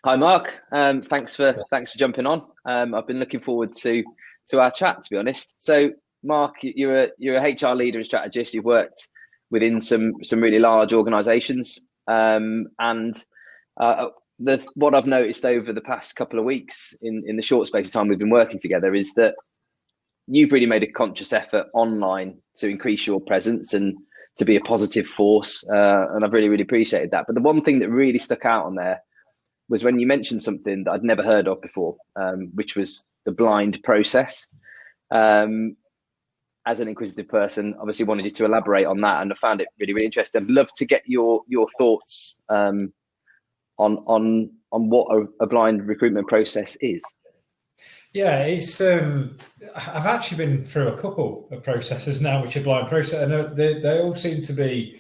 Hi, Mark. Thanks for jumping on. I've been looking forward to our chat, to be honest. So, Mark, you're a HR leader and strategist. You've worked within some really large organisations, and what I've noticed over the past couple of weeks in the short space of time we've been working together is that you've really made a conscious effort online to increase your presence and to be a positive force, and I've really appreciated that. But the one thing that really stuck out on there was when you mentioned something that I'd never heard of before, which was the blind process. Um, as an inquisitive person, obviously wanted you to elaborate on that, and I found it really interesting. I'd love to get your thoughts on what a blind recruitment process is. Yeah, it's. I've actually been through a couple of processes now, which are blind process, and they all seem to be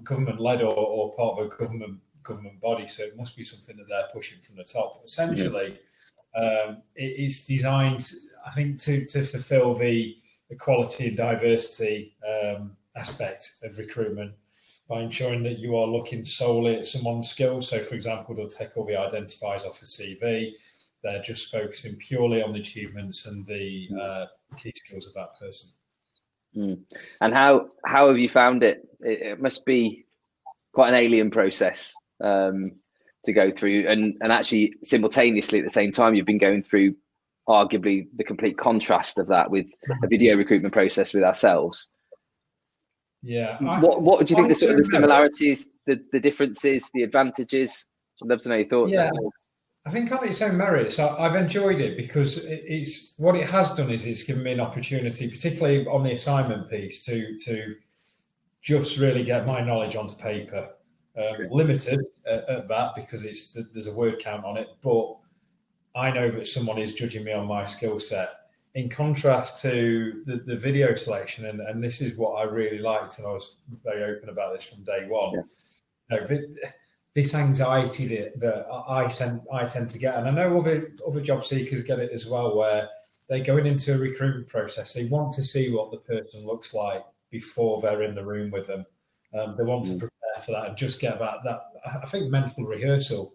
government led or part of a government body. So it must be something that they're pushing from the top. Essentially, it is designed, I think, to fulfil the equality and diversity aspect of recruitment by ensuring that you are looking solely at someone's skills. So, for example, they'll take all the identifiers off the CV. They're just focusing purely on the achievements and the key skills of that person. And how have you found it? It must be quite an alien process to go through, and actually simultaneously at the same time you've been going through arguably the complete contrast of that with a video recruitment process with ourselves. Yeah. What do you think the similarities, the differences, the advantages? I'd love to know your thoughts. Yeah. I think on its own merits, I've enjoyed it because it's what it has done is it's given me an opportunity, particularly on the assignment piece, to just really get my knowledge onto paper. Limited at that because there's a word count on it, but I know that someone is judging me on my skill set. In contrast to the video selection, and this is what I really liked, and I was very open about this from day one. Yeah. This anxiety that I tend to get, and I know other job seekers get it as well, where they're going into a recruitment process. They want to see what the person looks like before they're in the room with them. They want to prepare for that and just get that I think mental rehearsal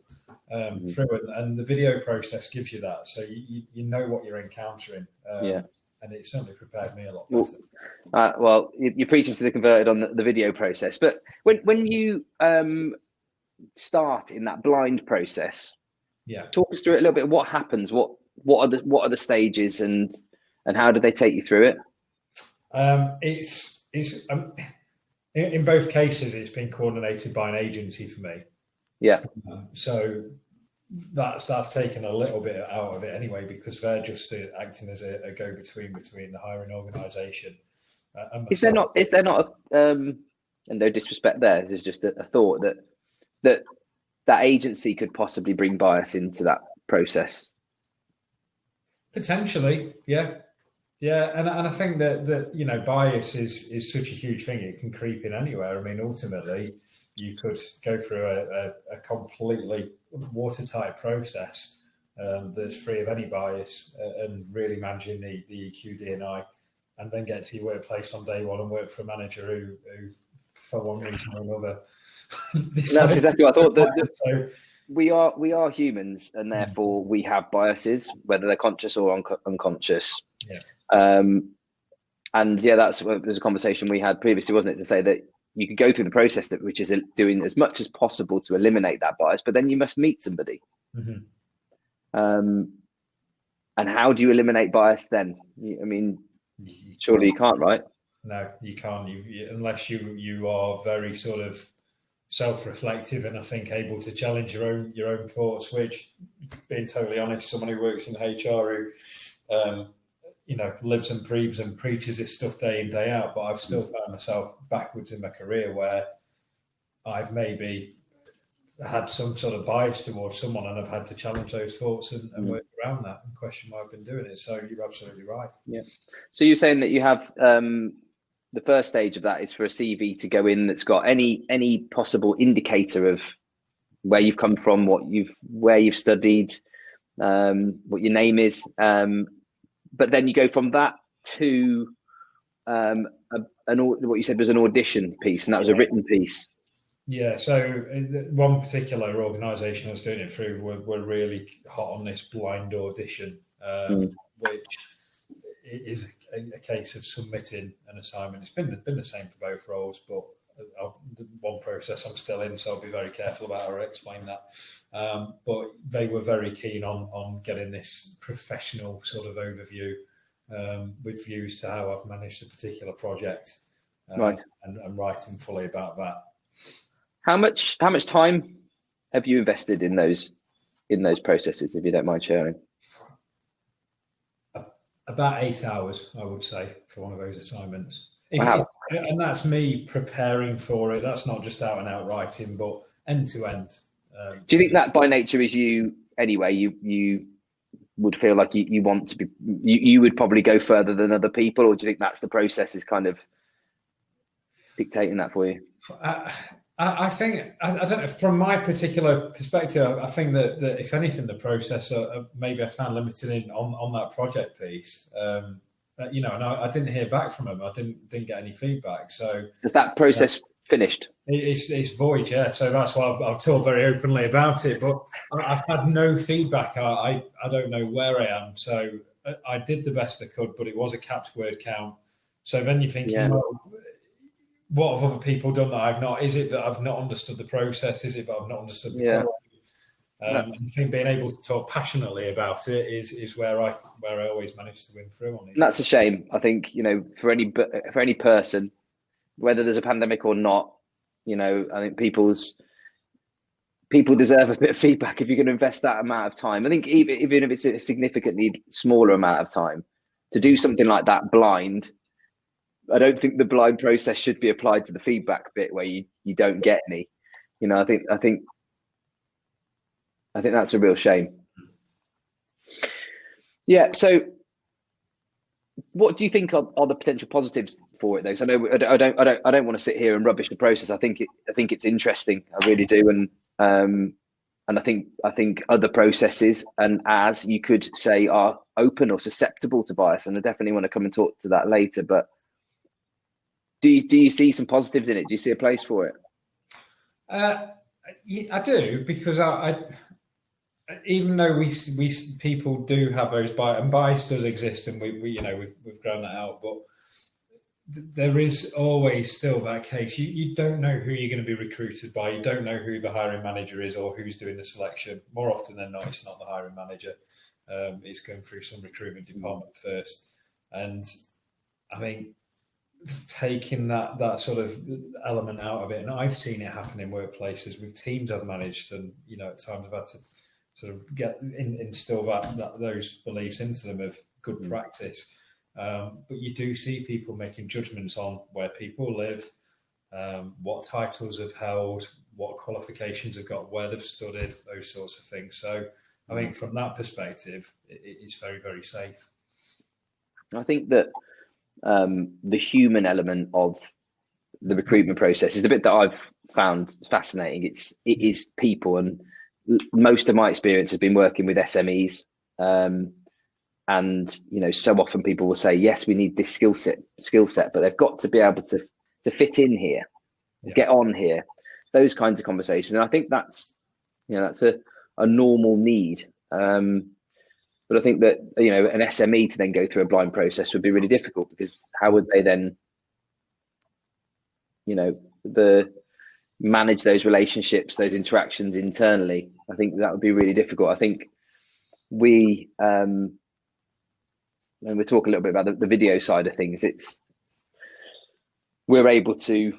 through it, and the video process gives you that, so you know what you're encountering. And it certainly prepared me a lot better. Well, you're preaching to the converted on the video process, but when you start in that blind process, talk us through it a little bit. What happens? What are the stages, and how do they take you through it? It's in both cases it's been coordinated by an agency for me. So that's taken a little bit out of it anyway, because they're just acting as a go-between between the hiring organisation. Is there not and no disrespect there's just a thought that agency could possibly bring bias into that process? Potentially, yeah, and I think that bias is such a huge thing. It can creep in anywhere. I mean, ultimately, you could go through a completely watertight process that's free of any bias and really managing the EQ, D&I, and then get to your workplace on day one and work for a manager who for one reason or another. That's exactly what I thought. So we are humans, and therefore we have biases, whether they're conscious or unconscious. And there's a conversation we had previously, wasn't it, to say that you could go through the process which is doing as much as possible to eliminate that bias, but then you must meet somebody. And how do you eliminate bias then? I mean, surely you can't, right? No, you can't. Unless you are very sort of self-reflective and I think able to challenge your own thoughts. Which, being totally honest, someone who works in HR who lives and breathes and preaches this stuff day in, day out, but I've still found myself backwards in my career where I've maybe had some sort of bias towards someone and I've had to challenge those thoughts and work around that and question why I've been doing it. So you're absolutely right. Yeah. So you're saying that you have the first stage of that is for a CV to go in that's got any possible indicator of where you've come from, where you've studied, what your name is. But then you go from that to what you said was an audition piece, and that was a written piece. Yeah, so one particular organisation I was doing it through were really hot on this blind audition, Mm. which is a case of submitting an assignment. It's been the same for both roles, but one process I'm still in, so I'll be very careful about how I explain that. But they were very keen on getting this professional sort of overview with views to how I've managed a particular project, Right. and writing fully about that. How much time have you invested in those processes, if you don't mind sharing? About 8 hours, I would say, for one of those assignments. Wow. And that's me preparing for it. That's not just out and out writing, but end to end. Do you think that by nature is you anyway? You would feel like you want to be, you would probably go further than other people, or do you think that's the process is kind of dictating that for you? I think, I don't know, from my particular perspective, I think that if anything, the process maybe I found limited on that project piece. And I didn't hear back from them. I didn't get any feedback. So Is that process finished? It's void, yeah. So that's why I've talked very openly about it. But I've had no feedback. I don't know where I am. So I did the best I could, but it was a capped word count. So then you're thinking, well, what have other people done that I've not? Is it that I've not understood the process? Is it that I've not understood the quality? I think being able to talk passionately about it is where I always manage to win through on it. That's a shame. I think for any person, whether there's a pandemic or not, I think people deserve a bit of feedback if you're going to invest that amount of time. I think even if it's a significantly smaller amount of time, to do something like that blind, I don't think the blind process should be applied to the feedback bit where you don't get any. I think that's a real shame. Yeah. So, what do you think are the potential positives for it, though? So I don't want to sit here and rubbish the process. I think it's interesting. I really do, and I think other processes and as you could say are open or susceptible to bias, and I definitely want to come and talk to that later. But do you see some positives in it? Do you see a place for it? I do, because I even though we people do have those bias, and bias does exist, and we've grown that out, but there is always still that case. You don't know who you're going to be recruited by. You don't know who the hiring manager is or who's doing the selection. More often than not, it's not the hiring manager. It's going through some recruitment department first. And I think taking that sort of element out of it, and I've seen it happen in workplaces with teams I've managed, and at times I've had to sort of instill those beliefs into them of good practice. But you do see people making judgments on where people live, what titles have held, what qualifications have got, where they've studied, those sorts of things. So I think from that perspective, it's very, very safe. I think that the human element of the recruitment process is the bit that I've found fascinating. It is people, and most of my experience has been working with SMEs. And so often people will say, yes, we need this skill set, but they've got to be able to fit in here, get on here, those kinds of conversations. And I think that's a normal need. But I think that an SME to then go through a blind process would be really difficult, because how would they then manage those relationships, those interactions internally? I think that would be really difficult. I think we and we'll talk a little bit about the video side of things. We're able to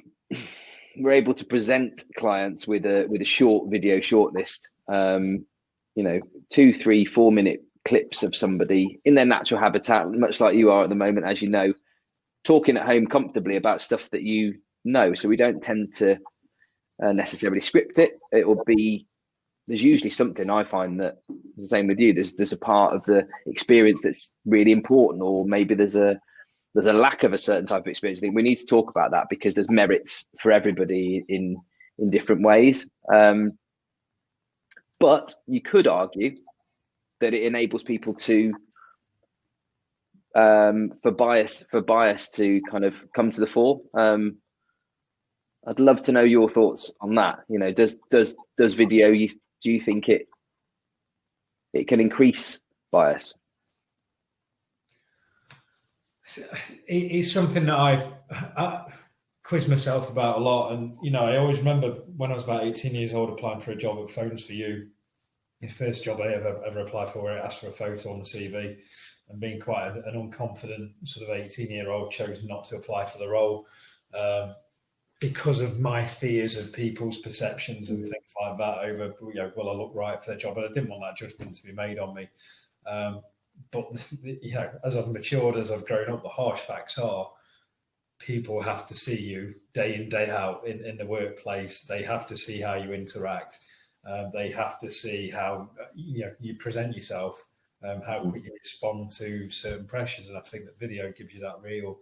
present clients with a short video shortlist, 2, 3, 4 minute clips of somebody in their natural habitat, much like you are at the moment, as talking at home comfortably about stuff that so we don't tend to necessarily script it. It will be, there's usually something, I find that the same with you, there's a part of the experience that's really important, or maybe there's a lack of a certain type of experience. I think we need to talk about that, because there's merits for everybody in different ways. But you could argue that it enables people to for bias to kind of come to the fore. I'd love to know your thoughts on that. You know, does video, do you think it can increase bias? It's something that I quizzed myself about a lot. And, you know, I always remember when I was about 18 years old applying for a job at Phones for You. The first job I ever applied for, where it asked for a photo on the CV, and being quite an unconfident sort of 18-year-old, chose not to apply for the role because of my fears of people's perceptions and things like that over, you know, will I look right for the job? And I didn't want that judgment to be made on me. But, you know, as I've matured, as I've grown up, the harsh facts are people have to see you day in, day out in the workplace. They have to see how you interact. They have to see how you present yourself, how quick you respond to certain pressures. And I think that video gives you that real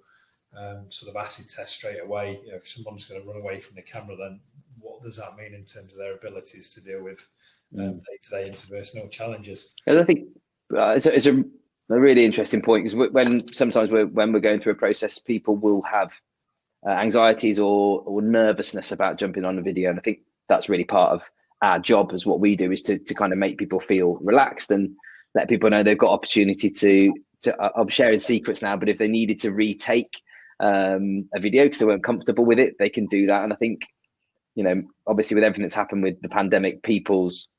sort of acid test straight away. You know, if someone's going to run away from the camera, then what does that mean in terms of their abilities to deal with day-to-day interpersonal challenges? And I think it's a really interesting point, because when we're going through a process, people will have anxieties or nervousness about jumping on a video, and I think that's really part of our job, as what we do, is to kind of make people feel relaxed and let people know they've got opportunity to I'm sharing secrets now, but if they needed to retake a video because they weren't comfortable with it, they can do that. And I think, you know, obviously with everything that's happened with the pandemic, people's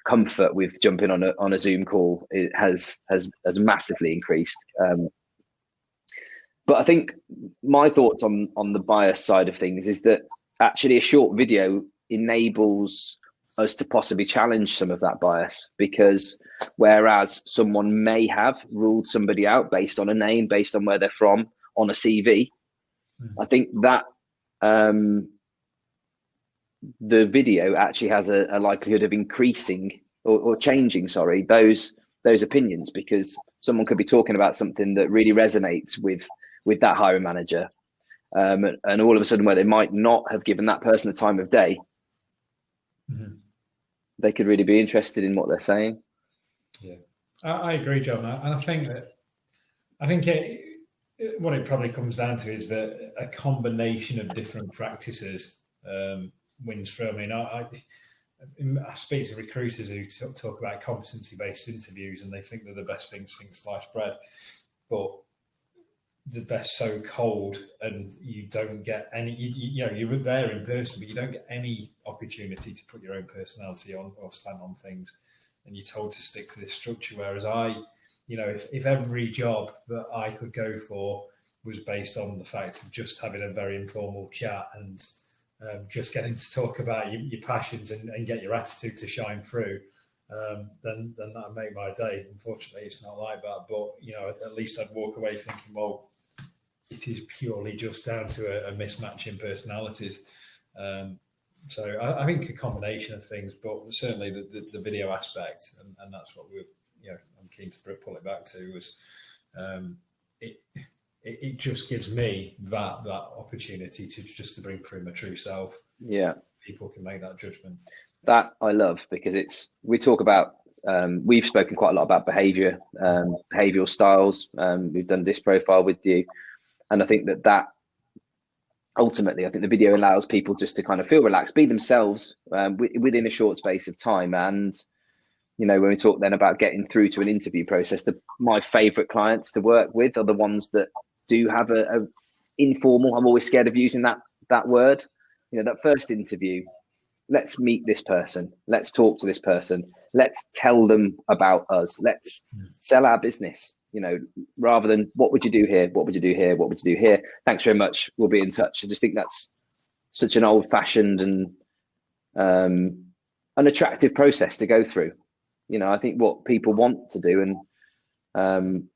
comfort with jumping on a Zoom call has massively increased. But I think my thoughts on the bias side of things is that actually a short video enables us to possibly challenge some of that bias, because whereas someone may have ruled somebody out based on a name, based on where they're from on a CV, I think that the video actually has a likelihood of increasing or changing, those opinions, because someone could be talking about something that really resonates with that hiring manager, and all of a sudden, where they might not have given that person the time of day, they could really be interested in what they're saying. Yeah, I agree, John, and I think what it probably comes down to is that a combination of different practices wins through. I mean, I speak to recruiters who talk about competency-based interviews, and they think they're the best thing since sliced bread, but they're so cold, and you don't get any. You're there in person, but you don't get any opportunity to put your own personality on or stand on things, and you're told to stick to this structure. Whereas if every job that I could go for was based on the fact of just having a very informal chat and just getting to talk about your passions and get your attitude to shine through, then that would make my day. Unfortunately, it's not like that. But at least I'd walk away thinking, well, it is purely just down to a mismatch in personalities. So I think a combination of things, but certainly the video aspect, and that's what I'm keen to pull it back to, was it just gives me that opportunity to bring through my true self. Yeah, people can make that judgment. That I love, because we talk about we've spoken quite a lot about behavioral styles. We've done this profile with you, and I think that ultimately, I think the video allows people just to kind of feel relaxed, be themselves within a short space of time. And when we talk then about getting through to an interview process, my favorite clients to work with are the ones that do have a informal. I'm always scared of using that word. That first interview. Let's meet this person. Let's talk to this person. Let's tell them about us. Let's sell our business, rather than what would you do here? What would you do here? What would you do here? Thanks very much. We'll be in touch. I just think that's such an old fashioned and unattractive process to go through. I think what people want to do and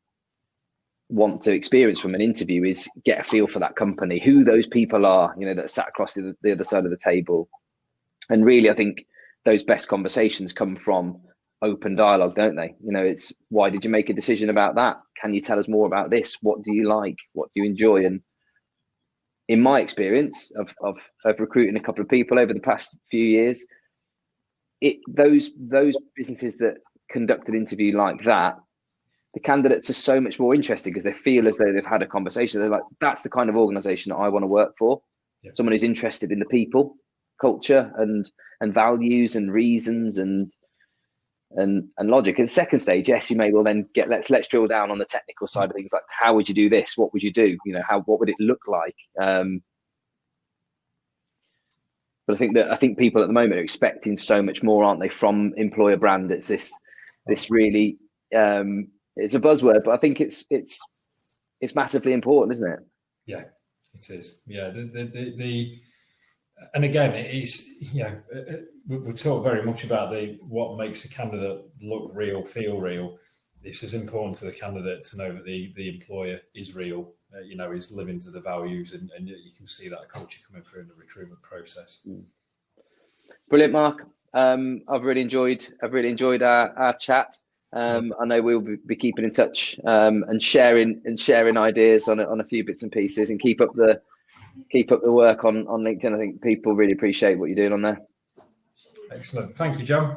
want to experience from an interview is get a feel for that company, who those people are, that sat across the other side of the table. And really, I think those best conversations come from open dialogue, don't they? It's, why did you make a decision about that? Can you tell us more about this? What do you like? What do you enjoy? And in my experience of recruiting a couple of people over the past few years, those businesses that conduct an interview like that, the candidates are so much more interesting because they feel as though they've had a conversation. They're like, that's the kind of organization that I want to work for. someone who's interested in the people, culture, and values and reasons and logic. At the second stage, yes, you may well then get let's drill down on the technical side of things, like how would you do this? What would you do? What would it look like? But I think people at the moment are expecting so much more, aren't they, from employer brand? It's this really it's a buzzword, but I think it's massively important, isn't it? Yeah, it is. Yeah, and again, it's we talk very much about what makes a candidate look real, feel real. It's as important to the candidate to know that the employer is real. Is living to the values, and you can see that culture coming through in the recruitment process. Brilliant, Mark. I've really enjoyed our chat. I know we'll be keeping in touch and sharing ideas on a few bits and pieces, and keep up the work on LinkedIn. I think people really appreciate what you're doing on there. Excellent. Thank you, John.